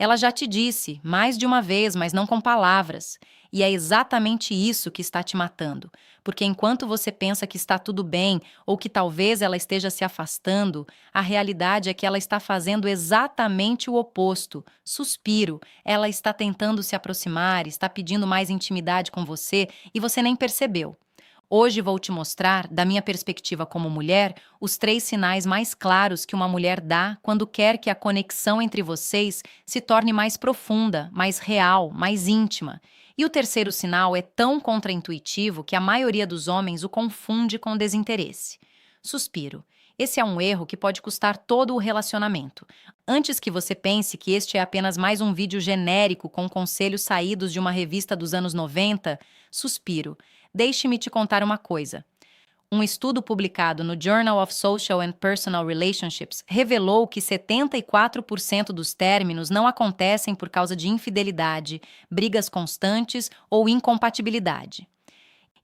Ela já te disse, mais de uma vez, mas não com palavras. E é exatamente isso que está te matando. Porque enquanto você pensa que está tudo bem ou que talvez ela esteja se afastando, a realidade é que ela está fazendo exatamente o oposto. Suspiro. Ela está tentando se aproximar, está pedindo mais intimidade com você e você nem percebeu. Hoje vou te mostrar, da minha perspectiva como mulher, os 3 sinais mais claros que uma mulher dá quando quer que a conexão entre vocês se torne mais profunda, mais real, mais íntima. E o terceiro sinal é tão contraintuitivo que a maioria dos homens o confunde com desinteresse. Suspiro. Esse é um erro que pode custar todo o relacionamento. Antes que você pense que este é apenas mais um vídeo genérico com conselhos saídos de uma revista dos anos 90, suspiro. Deixe-me te contar uma coisa. Um estudo publicado no Journal of Social and Personal Relationships revelou que 74% dos términos não acontecem por causa de infidelidade, brigas constantes ou incompatibilidade.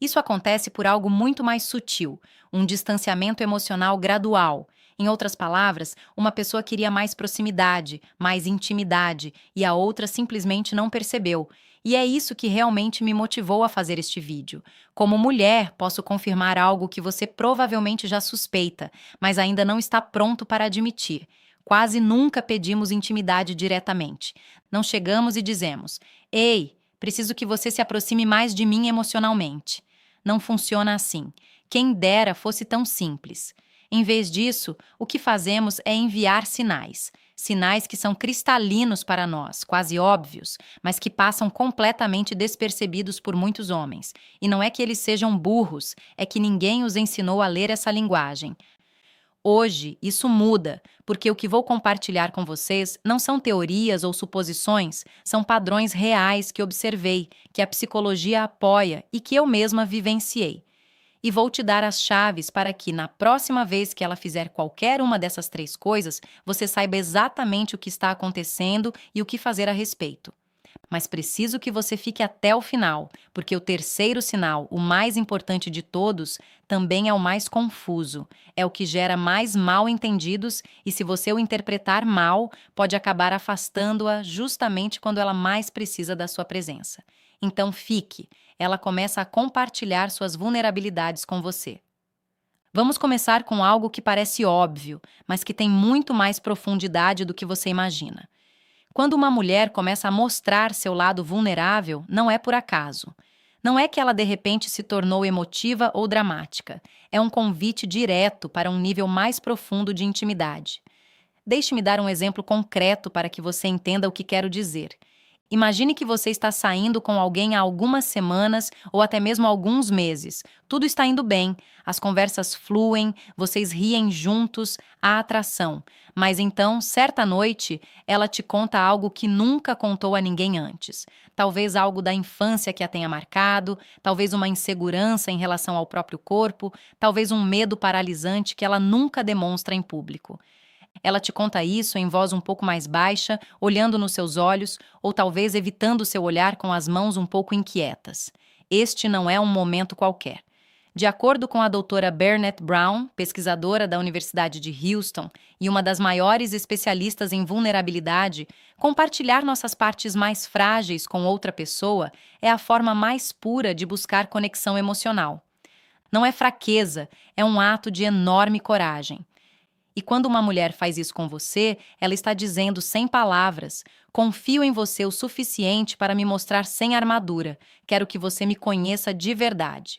Isso acontece por algo muito mais sutil, um distanciamento emocional gradual. Em outras palavras, uma pessoa queria mais proximidade, mais intimidade, e a outra simplesmente não percebeu. E é isso que realmente me motivou a fazer este vídeo. Como mulher, posso confirmar algo que você provavelmente já suspeita, mas ainda não está pronto para admitir. Quase nunca pedimos intimidade diretamente. Não chegamos e dizemos: Ei, preciso que você se aproxime mais de mim emocionalmente. Não funciona assim. Quem dera fosse tão simples. Em vez disso, o que fazemos é enviar sinais. Sinais que são cristalinos para nós, quase óbvios, mas que passam completamente despercebidos por muitos homens. E não é que eles sejam burros, é que ninguém os ensinou a ler essa linguagem. Hoje, isso muda, porque o que vou compartilhar com vocês não são teorias ou suposições, são padrões reais que observei, que a psicologia apoia e que eu mesma vivenciei. E vou te dar as chaves para que, na próxima vez que ela fizer qualquer uma dessas 3 coisas, você saiba exatamente o que está acontecendo e o que fazer a respeito. Mas preciso que você fique até o final, porque o terceiro sinal, o mais importante de todos, também é o mais confuso. É o que gera mais mal-entendidos e, se você o interpretar mal, pode acabar afastando-a justamente quando ela mais precisa da sua presença. Então fique. Ela começa a compartilhar suas vulnerabilidades com você. Vamos começar com algo que parece óbvio, mas que tem muito mais profundidade do que você imagina. Quando uma mulher começa a mostrar seu lado vulnerável, não é por acaso. Não é que ela de repente se tornou emotiva ou dramática. É um convite direto para um nível mais profundo de intimidade. Deixe-me dar um exemplo concreto para que você entenda o que quero dizer. Imagine que você está saindo com alguém há algumas semanas ou até mesmo alguns meses. Tudo está indo bem, as conversas fluem, vocês riem juntos, há atração. Mas então, certa noite, ela te conta algo que nunca contou a ninguém antes. Talvez algo da infância que a tenha marcado, talvez uma insegurança em relação ao próprio corpo, talvez um medo paralisante que ela nunca demonstra em público. Ela te conta isso em voz um pouco mais baixa, olhando nos seus olhos, ou talvez evitando seu olhar com as mãos um pouco inquietas. Este não é um momento qualquer. De acordo com a doutora Berneth Brown, pesquisadora da Universidade de Houston e uma das maiores especialistas em vulnerabilidade, compartilhar nossas partes mais frágeis com outra pessoa é a forma mais pura de buscar conexão emocional. Não é fraqueza, é um ato de enorme coragem. E quando uma mulher faz isso com você, ela está dizendo sem palavras: confio em você o suficiente para me mostrar sem armadura. Quero que você me conheça de verdade.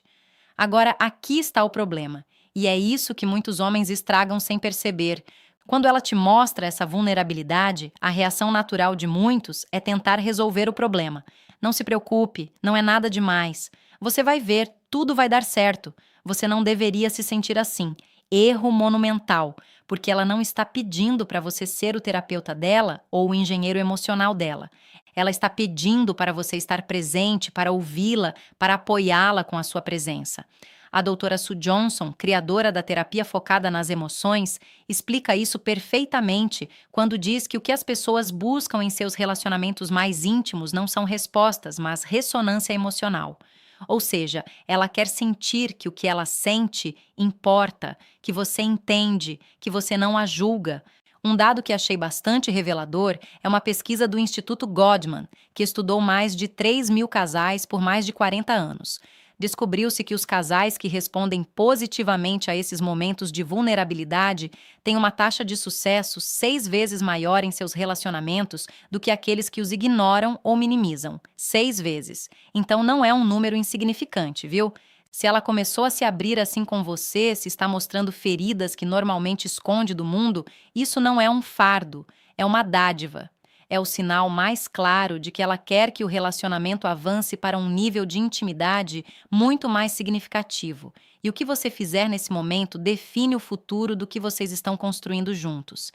Agora, aqui está o problema. E é isso que muitos homens estragam sem perceber. Quando ela te mostra essa vulnerabilidade, a reação natural de muitos é tentar resolver o problema. Não se preocupe, não é nada demais. Você vai ver, tudo vai dar certo. Você não deveria se sentir assim. Erro monumental, porque ela não está pedindo para você ser o terapeuta dela ou o engenheiro emocional dela. Ela está pedindo para você estar presente, para ouvi-la, para apoiá-la com a sua presença. A doutora Sue Johnson, criadora da terapia focada nas emoções, explica isso perfeitamente quando diz que o que as pessoas buscam em seus relacionamentos mais íntimos não são respostas, mas ressonância emocional. Ou seja, ela quer sentir que o que ela sente importa, que você entende, que você não a julga. Um dado que achei bastante revelador é uma pesquisa do Instituto Goldman, que estudou mais de 3.000 casais por mais de 40 anos. Descobriu-se que os casais que respondem positivamente a esses momentos de vulnerabilidade têm uma taxa de sucesso 6 vezes maior em seus relacionamentos do que aqueles que os ignoram ou minimizam. 6 vezes. Então não é um número insignificante, viu? Se ela começou a se abrir assim com você, se está mostrando feridas que normalmente esconde do mundo, isso não é um fardo, é uma dádiva. É o sinal mais claro de que ela quer que o relacionamento avance para um nível de intimidade muito mais significativo. E o que você fizer nesse momento define o futuro do que vocês estão construindo juntos.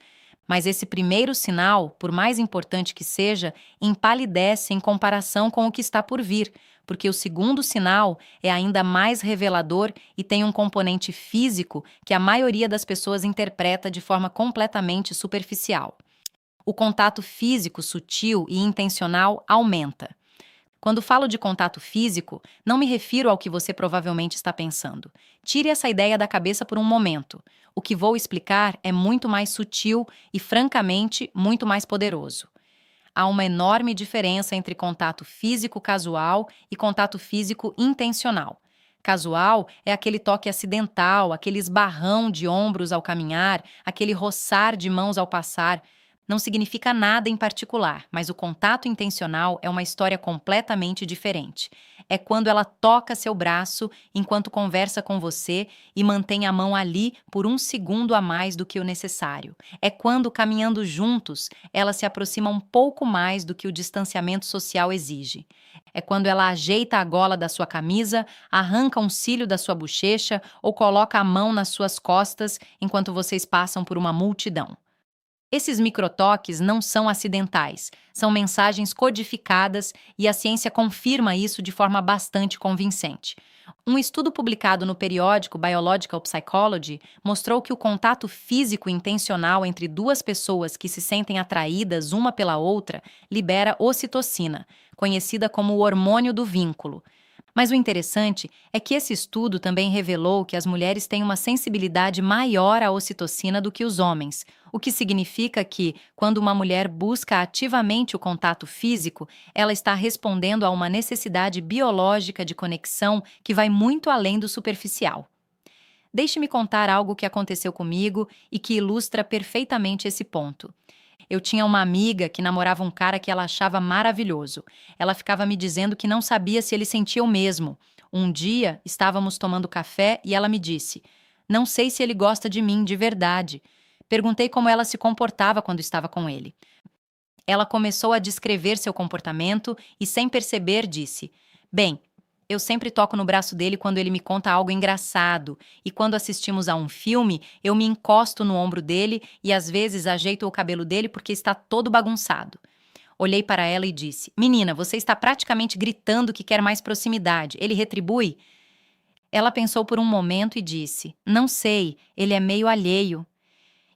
Mas esse primeiro sinal, por mais importante que seja, empalidece em comparação com o que está por vir, porque o segundo sinal é ainda mais revelador e tem um componente físico que a maioria das pessoas interpreta de forma completamente superficial. O contato físico sutil e intencional aumenta. Quando falo de contato físico, não me refiro ao que você provavelmente está pensando. Tire essa ideia da cabeça por um momento. O que vou explicar é muito mais sutil e, francamente, muito mais poderoso. Há uma enorme diferença entre contato físico casual e contato físico intencional. Casual é aquele toque acidental, aquele esbarrão de ombros ao caminhar, aquele roçar de mãos ao passar. Não significa nada em particular, mas o contato intencional é uma história completamente diferente. É quando ela toca seu braço enquanto conversa com você e mantém a mão ali por um segundo a mais do que o necessário. É quando, caminhando juntos, ela se aproxima um pouco mais do que o distanciamento social exige. É quando ela ajeita a gola da sua camisa, arranca um cílio da sua bochecha ou coloca a mão nas suas costas enquanto vocês passam por uma multidão. Esses microtoques não são acidentais, são mensagens codificadas e a ciência confirma isso de forma bastante convincente. Um estudo publicado no periódico Biological Psychology mostrou que o contato físico intencional entre duas pessoas que se sentem atraídas uma pela outra libera ocitocina, conhecida como o hormônio do vínculo. Mas o interessante é que esse estudo também revelou que as mulheres têm uma sensibilidade maior à ocitocina do que os homens, o que significa que, quando uma mulher busca ativamente o contato físico, ela está respondendo a uma necessidade biológica de conexão que vai muito além do superficial. Deixe-me contar algo que aconteceu comigo e que ilustra perfeitamente esse ponto. Eu tinha uma amiga que namorava um cara que ela achava maravilhoso. Ela ficava me dizendo que não sabia se ele sentia o mesmo. Um dia, estávamos tomando café e ela me disse: "Não sei se ele gosta de mim de verdade." Perguntei como ela se comportava quando estava com ele. Ela começou a descrever seu comportamento e, sem perceber, disse: "Bem, eu sempre toco no braço dele quando ele me conta algo engraçado, e quando assistimos a um filme, eu me encosto no ombro dele e às vezes ajeito o cabelo dele porque está todo bagunçado." Olhei para ela e disse: "Menina, você está praticamente gritando que quer mais proximidade. Ele retribui?" Ela pensou por um momento e disse: "Não sei, ele é meio alheio."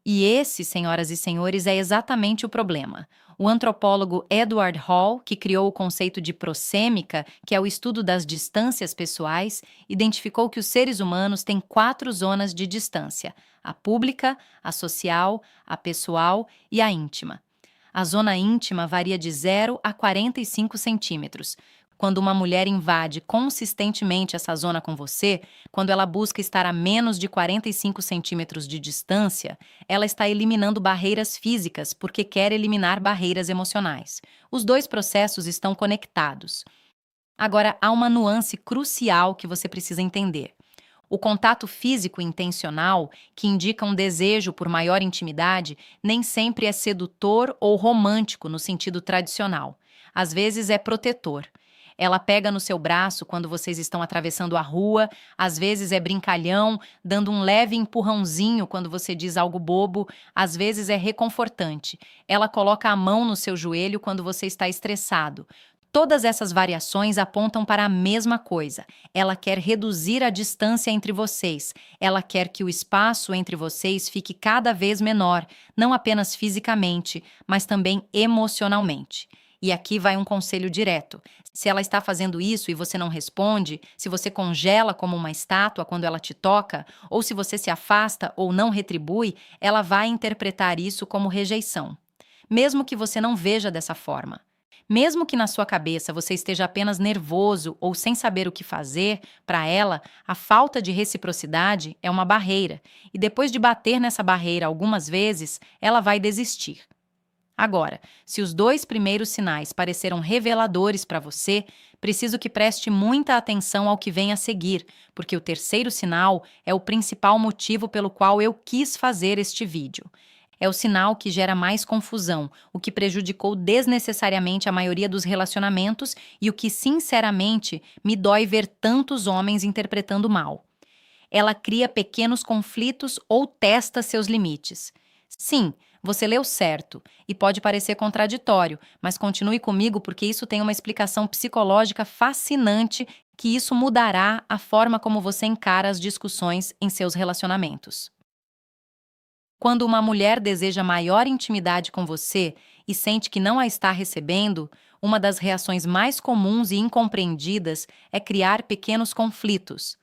E esse, senhoras e senhores, é exatamente o problema. O antropólogo Edward Hall, que criou o conceito de prosêmica, que é o estudo das distâncias pessoais, identificou que os seres humanos têm 4 zonas de distância: a pública, a social, a pessoal e a íntima. A zona íntima varia de 0 a 45 centímetros. Quando uma mulher invade consistentemente essa zona com você, quando ela busca estar a menos de 45 centímetros de distância, ela está eliminando barreiras físicas porque quer eliminar barreiras emocionais. Os dois processos estão conectados. Agora, há uma nuance crucial que você precisa entender. O contato físico intencional, que indica um desejo por maior intimidade, nem sempre é sedutor ou romântico no sentido tradicional. Às vezes é protetor. Ela pega no seu braço quando vocês estão atravessando a rua, às vezes é brincalhão, dando um leve empurrãozinho quando você diz algo bobo, às vezes é reconfortante. Ela coloca a mão no seu joelho quando você está estressado. Todas essas variações apontam para a mesma coisa. Ela quer reduzir a distância entre vocês. Ela quer que o espaço entre vocês fique cada vez menor, não apenas fisicamente, mas também emocionalmente. E aqui vai um conselho direto. Se ela está fazendo isso e você não responde, se você congela como uma estátua quando ela te toca, ou se você se afasta ou não retribui, ela vai interpretar isso como rejeição. Mesmo que você não veja dessa forma. Mesmo que na sua cabeça você esteja apenas nervoso ou sem saber o que fazer, para ela, a falta de reciprocidade é uma barreira, e depois de bater nessa barreira algumas vezes, ela vai desistir. Agora, se os dois primeiros sinais pareceram reveladores para você, preciso que preste muita atenção ao que vem a seguir, porque o terceiro sinal é o principal motivo pelo qual eu quis fazer este vídeo. É o sinal que gera mais confusão, o que prejudicou desnecessariamente a maioria dos relacionamentos e o que, sinceramente, me dói ver tantos homens interpretando mal. Ela cria pequenos conflitos ou testa seus limites. Sim, você leu certo, e pode parecer contraditório, mas continue comigo porque isso tem uma explicação psicológica fascinante que isso mudará a forma como você encara as discussões em seus relacionamentos. Quando uma mulher deseja maior intimidade com você e sente que não a está recebendo, uma das reações mais comuns e incompreendidas é criar pequenos conflitos.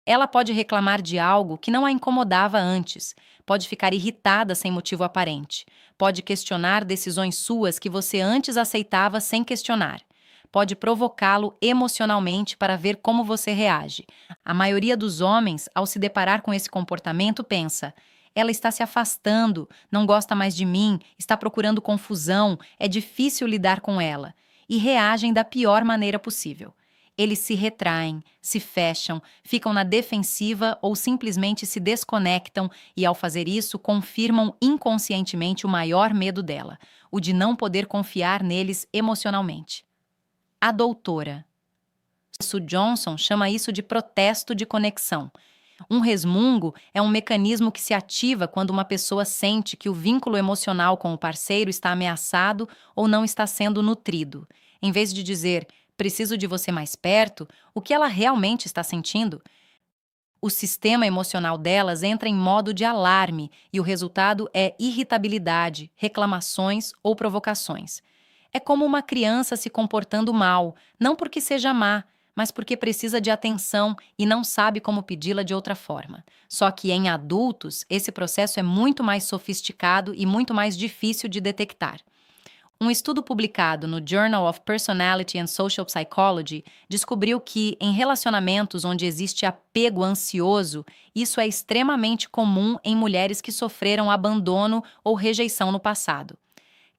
Ela pode reclamar de algo que não a incomodava antes, pode ficar irritada sem motivo aparente, pode questionar decisões suas que você antes aceitava sem questionar. Pode provocá-lo emocionalmente para ver como você reage. A maioria dos homens, ao se deparar com esse comportamento, pensa: ela está se afastando, não gosta mais de mim, está procurando confusão, é difícil lidar com ela. E reagem da pior maneira possível. Eles se retraem, se fecham, ficam na defensiva ou simplesmente se desconectam e, ao fazer isso, confirmam inconscientemente o maior medo dela, o de não poder confiar neles emocionalmente. A doutora Sue Johnson chama isso de protesto de conexão. Um resmungo é um mecanismo que se ativa quando uma pessoa sente que o vínculo emocional com o parceiro está ameaçado ou não está sendo nutrido. Em vez de dizer, preciso de você mais perto, o que ela realmente está sentindo? O sistema emocional delas entra em modo de alarme e o resultado é irritabilidade, reclamações ou provocações. É como uma criança se comportando mal, não porque seja má, mas porque precisa de atenção e não sabe como pedi-la de outra forma. Só que em adultos, esse processo é muito mais sofisticado e muito mais difícil de detectar. Um estudo publicado no Journal of Personality and Social Psychology descobriu que, em relacionamentos onde existe apego ansioso, isso é extremamente comum em mulheres que sofreram abandono ou rejeição no passado.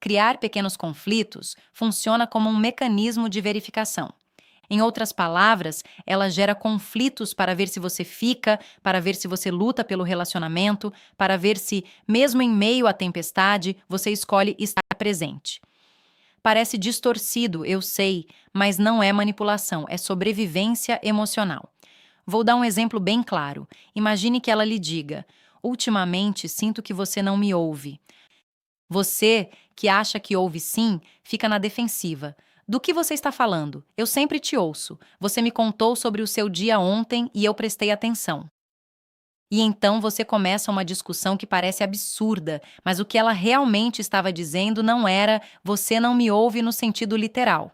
Criar pequenos conflitos funciona como um mecanismo de verificação. Em outras palavras, ela gera conflitos para ver se você fica, para ver se você luta pelo relacionamento, para ver se, mesmo em meio à tempestade, você escolhe estar presente. Parece distorcido, eu sei, mas não é manipulação, é sobrevivência emocional. Vou dar um exemplo bem claro. Imagine que ela lhe diga: ultimamente sinto que você não me ouve. Você, que acha que ouve sim, fica na defensiva. Do que você está falando? Eu sempre te ouço. Você me contou sobre o seu dia ontem e eu prestei atenção. E então você começa uma discussão que parece absurda, mas o que ela realmente estava dizendo não era "você não me ouve" no sentido literal.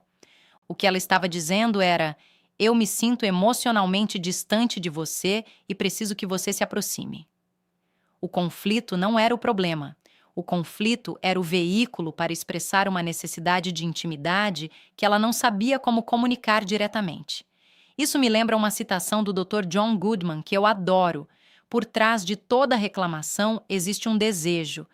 O que ela estava dizendo era: eu me sinto emocionalmente distante de você e preciso que você se aproxime. O conflito não era o problema. O conflito era o veículo para expressar uma necessidade de intimidade que ela não sabia como comunicar diretamente. Isso me lembra uma citação do Dr. John Goodman, que eu adoro. Por trás de toda reclamação existe um desejo.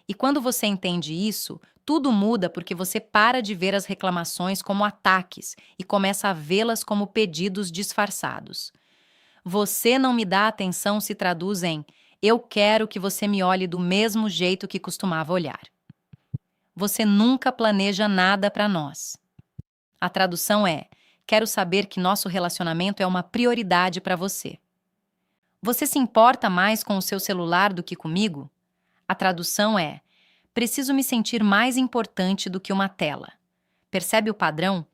E quando você entende isso, tudo muda porque você para de ver as reclamações como ataques e começa a vê-las como pedidos disfarçados. Você não me dá atenção se traduz em eu quero que você me olhe do mesmo jeito que costumava olhar. Você nunca planeja nada para nós. A tradução é: quero saber que nosso relacionamento é uma prioridade para você. Você se importa mais com o seu celular do que comigo? A tradução é: preciso me sentir mais importante do que uma tela. Percebe o padrão?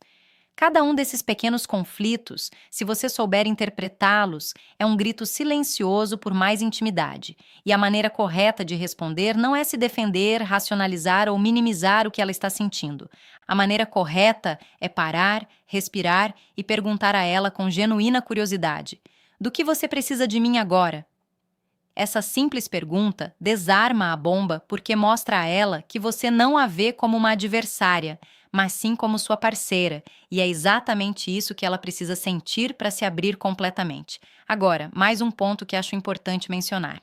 Cada um desses pequenos conflitos, se você souber interpretá-los, é um grito silencioso por mais intimidade. E a maneira correta de responder não é se defender, racionalizar ou minimizar o que ela está sentindo. A maneira correta é parar, respirar e perguntar a ela com genuína curiosidade: do que você precisa de mim agora? Essa simples pergunta desarma a bomba porque mostra a ela que você não a vê como uma adversária, mas sim como sua parceira, e é exatamente isso que ela precisa sentir para se abrir completamente. Agora, mais um ponto que acho importante mencionar.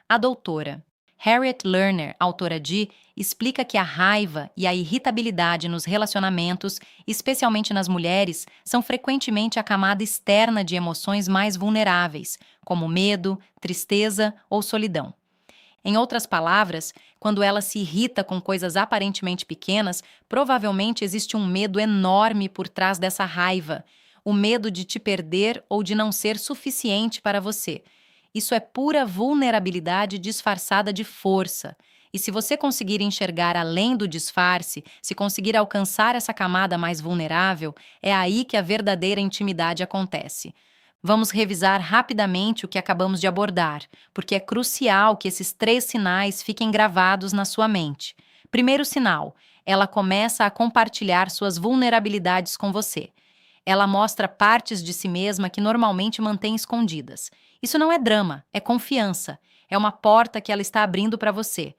A doutora Harriet Lerner, autora de, explica que a raiva e a irritabilidade nos relacionamentos, especialmente nas mulheres, são frequentemente a camada externa de emoções mais vulneráveis, como medo, tristeza ou solidão. Em outras palavras, quando ela se irrita com coisas aparentemente pequenas, provavelmente existe um medo enorme por trás dessa raiva, o medo de te perder ou de não ser suficiente para você. Isso é pura vulnerabilidade disfarçada de força. E se você conseguir enxergar além do disfarce, se conseguir alcançar essa camada mais vulnerável, é aí que a verdadeira intimidade acontece. Vamos revisar rapidamente o que acabamos de abordar, porque é crucial que esses 3 sinais fiquem gravados na sua mente. Primeiro sinal, ela começa a compartilhar suas vulnerabilidades com você. Ela mostra partes de si mesma que normalmente mantém escondidas. Isso não é drama, é confiança. É uma porta que ela está abrindo para você.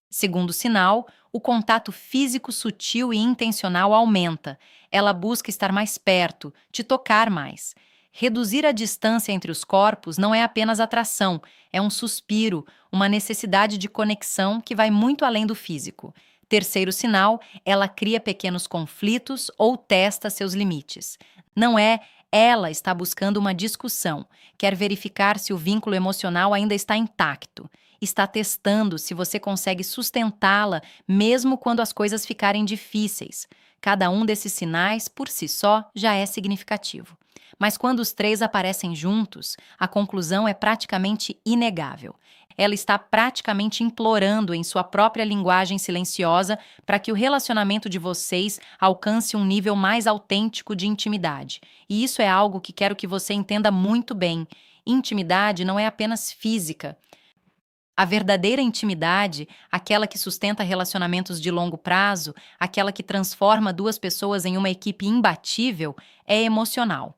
Segundo sinal, o contato físico sutil e intencional aumenta. Ela busca estar mais perto, te tocar mais. Reduzir a distância entre os corpos não é apenas atração, é um suspiro, uma necessidade de conexão que vai muito além do físico. Terceiro sinal, ela cria pequenos conflitos ou testa seus limites. Não é ela está buscando uma discussão, quer verificar se o vínculo emocional ainda está intacto. Está testando se você consegue sustentá-la mesmo quando as coisas ficarem difíceis. Cada um desses sinais, por si só, já é significativo. Mas quando os 3 aparecem juntos, a conclusão é praticamente inegável. Ela está praticamente implorando em sua própria linguagem silenciosa para que o relacionamento de vocês alcance um nível mais autêntico de intimidade. E isso é algo que quero que você entenda muito bem. Intimidade não é apenas física. A verdadeira intimidade, aquela que sustenta relacionamentos de longo prazo, aquela que transforma 2 pessoas em uma equipe imbatível, é emocional.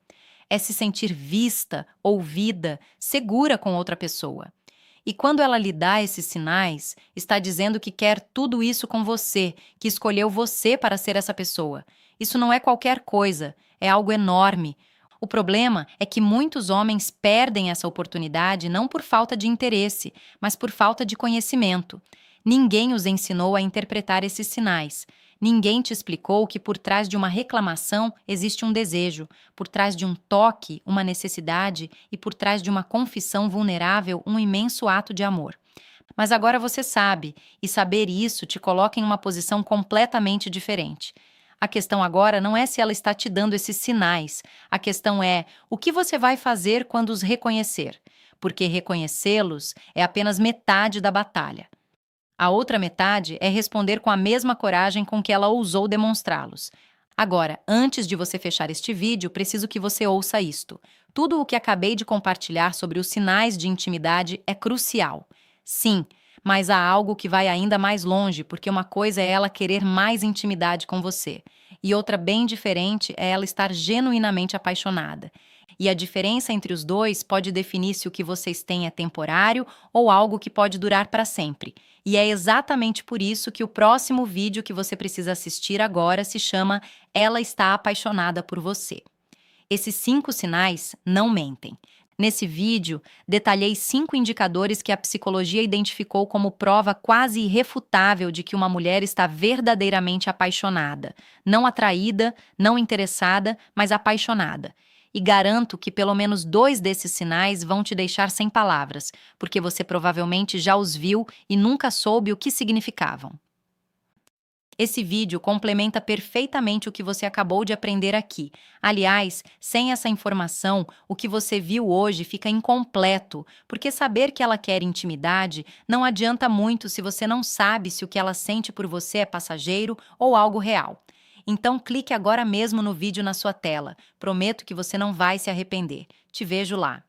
É se sentir vista, ouvida, segura com outra pessoa. E quando ela lhe dá esses sinais, está dizendo que quer tudo isso com você, que escolheu você para ser essa pessoa. Isso não é qualquer coisa, é algo enorme. O problema é que muitos homens perdem essa oportunidade não por falta de interesse, mas por falta de conhecimento. Ninguém os ensinou a interpretar esses sinais. Ninguém te explicou que por trás de uma reclamação existe um desejo, por trás de um toque, uma necessidade e por trás de uma confissão vulnerável, um imenso ato de amor. Mas agora você sabe, e saber isso te coloca em uma posição completamente diferente. A questão agora não é se ela está te dando esses sinais. A questão é o que você vai fazer quando os reconhecer, porque reconhecê-los é apenas metade da batalha. A outra metade é responder com a mesma coragem com que ela ousou demonstrá-los. Agora, antes de você fechar este vídeo, preciso que você ouça isto. Tudo o que acabei de compartilhar sobre os sinais de intimidade é crucial. Sim, mas há algo que vai ainda mais longe, porque uma coisa é ela querer mais intimidade com você, e outra bem diferente é ela estar genuinamente apaixonada. E a diferença entre os dois pode definir se o que vocês têm é temporário ou algo que pode durar para sempre. E é exatamente por isso que o próximo vídeo que você precisa assistir agora se chama Ela está apaixonada por você. Esses 5 sinais não mentem. Nesse vídeo, detalhei 5 indicadores que a psicologia identificou como prova quase irrefutável de que uma mulher está verdadeiramente apaixonada. Não atraída, não interessada, mas apaixonada. E garanto que pelo menos 2 desses sinais vão te deixar sem palavras, porque você provavelmente já os viu e nunca soube o que significavam. Esse vídeo complementa perfeitamente o que você acabou de aprender aqui. Aliás, sem essa informação, o que você viu hoje fica incompleto, porque saber que ela quer intimidade não adianta muito se você não sabe se o que ela sente por você é passageiro ou algo real. Então clique agora mesmo no vídeo na sua tela. Prometo que você não vai se arrepender. Te vejo lá.